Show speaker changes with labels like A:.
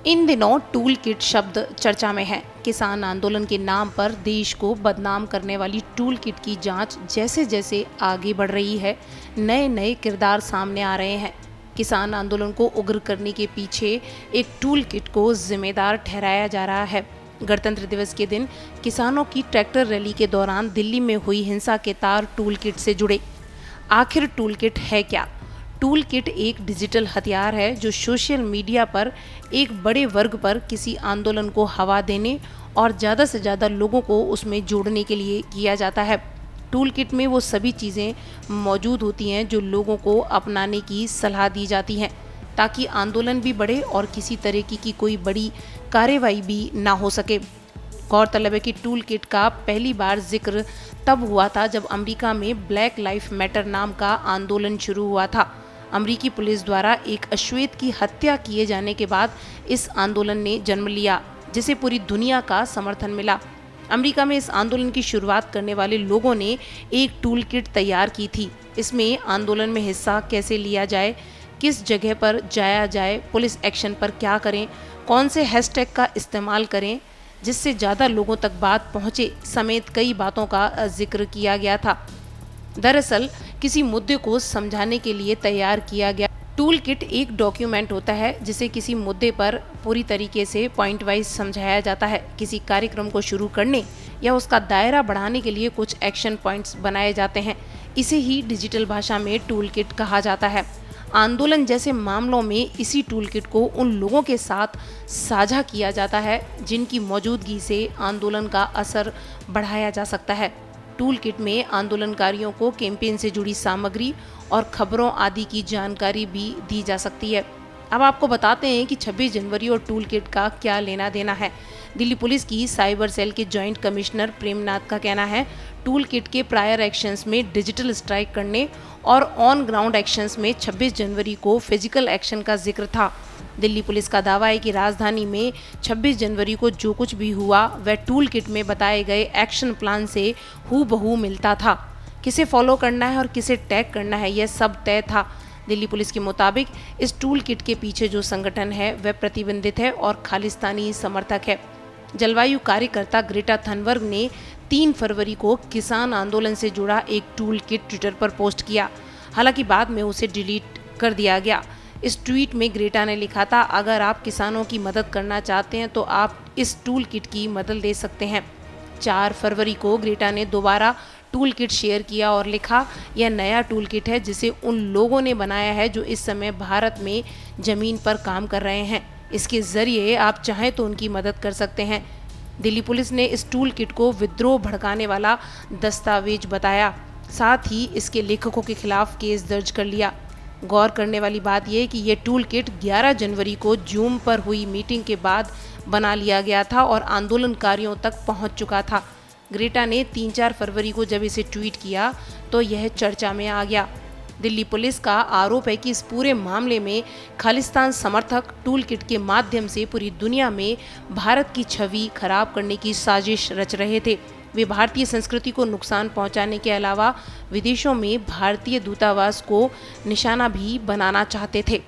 A: इन दिनों tool kit शब्द चर्चा में है। किसान आंदोलन के नाम पर देश को बदनाम करने वाली टूल किट की जांच जैसे जैसे आगे बढ़ रही है, नए नए किरदार सामने आ रहे हैं। किसान आंदोलन को उग्र करने के पीछे एक टूल किट को जिम्मेदार ठहराया जा रहा है। गणतंत्र दिवस के दिन किसानों की ट्रैक्टर रैली के दौरान दिल्ली में हुई हिंसा के तार टूल किट से जुड़े। आखिर टूल किट है क्या? टूल किट एक डिजिटल हथियार है जो सोशल मीडिया पर एक बड़े वर्ग पर किसी आंदोलन को हवा देने और ज़्यादा से ज़्यादा लोगों को उसमें जोड़ने के लिए किया जाता है। टूल किट में वो सभी चीज़ें मौजूद होती हैं जो लोगों को अपनाने की सलाह दी जाती हैं, ताकि आंदोलन भी बढ़े और किसी तरह की कोई बड़ी कार्रवाई भी ना हो सके। गौरतलब है कि टूल किट का पहली बार जिक्र तब हुआ था जब अमेरिका में ब्लैक लाइफ मैटर नाम का आंदोलन शुरू हुआ था। अमेरिकी पुलिस द्वारा एक अश्वेत की हत्या किए जाने के बाद इस आंदोलन ने जन्म लिया, जिसे पूरी दुनिया का समर्थन मिला। अमेरिका में इस आंदोलन की शुरुआत करने वाले लोगों ने एक टूल किट तैयार की थी। इसमें आंदोलन में हिस्सा कैसे लिया जाए, किस जगह पर जाया जाए, पुलिस एक्शन पर क्या करें, कौन से हैशटैग का इस्तेमाल करें जिससे ज़्यादा लोगों तक बात पहुँचे, समेत कई बातों का जिक्र किया गया था। दरअसल किसी मुद्दे को समझाने के लिए तैयार किया गया टूल किट एक डॉक्यूमेंट होता है जिसे किसी मुद्दे पर पूरी तरीके से पॉइंट वाइज समझाया जाता है। किसी कार्यक्रम को शुरू करने या उसका दायरा बढ़ाने के लिए कुछ एक्शन पॉइंट्स बनाए जाते हैं। इसे ही डिजिटल भाषा में टूल किट कहा जाता है। आंदोलन जैसे मामलों में इसी टूल किट को उन लोगों के साथ साझा किया जाता है जिनकी मौजूदगी से आंदोलन का असर बढ़ाया जा सकता है। टूल किट में आंदोलनकारियों को कैंपेन से जुड़ी सामग्री और खबरों आदि की जानकारी भी दी जा सकती है। अब आपको बताते हैं कि 26 जनवरी और टूल किट का क्या लेना देना है। दिल्ली पुलिस की साइबर सेल के जॉइंट कमिश्नर प्रेमनाथ का कहना है, टूल किट के प्रायर एक्शंस में डिजिटल स्ट्राइक करने और ऑन ग्राउंड एक्शंस में 26 जनवरी को फिजिकल एक्शन का जिक्र था। दिल्ली पुलिस का दावा है कि राजधानी में 26 जनवरी को जो कुछ भी हुआ वह टूल किट में बताए गए एक्शन प्लान से हूबहू मिलता था। किसे फॉलो करना है और किसे टैग करना है, यह सब तय था। दिल्ली पुलिस के मुताबिक इस टूल किट के पीछे जो संगठन है वह प्रतिबंधित है और खालिस्तानी समर्थक है। जलवायु कार्यकर्ता ग्रेटा थनबर्ग ने 3 फरवरी को किसान आंदोलन से जुड़ा एक टूल किट ट्विटर पर पोस्ट किया। हालांकि बाद में उसे डिलीट कर दिया गया। इस ट्वीट में ग्रेटा ने लिखा था, अगर आप किसानों की मदद करना चाहते हैं तो आप इस टूल किट की मदद ले सकते हैं। 4 फरवरी को ग्रेटा ने दोबारा टूल किट शेयर किया और लिखा, यह नया टूल किट है जिसे उन लोगों ने बनाया है जो इस समय भारत में जमीन पर काम कर रहे हैं। इसके जरिए आप चाहें तो उनकी मदद कर सकते हैं। दिल्ली पुलिस ने इस टूल किट को विद्रोह भड़काने वाला दस्तावेज बताया, साथ ही इसके लेखकों के खिलाफ केस दर्ज कर लिया। गौर करने वाली बात यह कि यह टूल किट 11 जनवरी को जूम पर हुई मीटिंग के बाद बना लिया गया था और आंदोलनकारियों तक पहुंच चुका था। ग्रेटा ने 3-4 फरवरी को जब इसे ट्वीट किया तो यह चर्चा में आ गया। दिल्ली पुलिस का आरोप है कि इस पूरे मामले में खालिस्तान समर्थक टूल किट के माध्यम से पूरी दुनिया में भारत की छवि खराब करने की साजिश रच रहे थे। वे भारतीय संस्कृति को नुकसान पहुंचाने के अलावा विदेशों में भारतीय दूतावास को निशाना भी बनाना चाहते थे।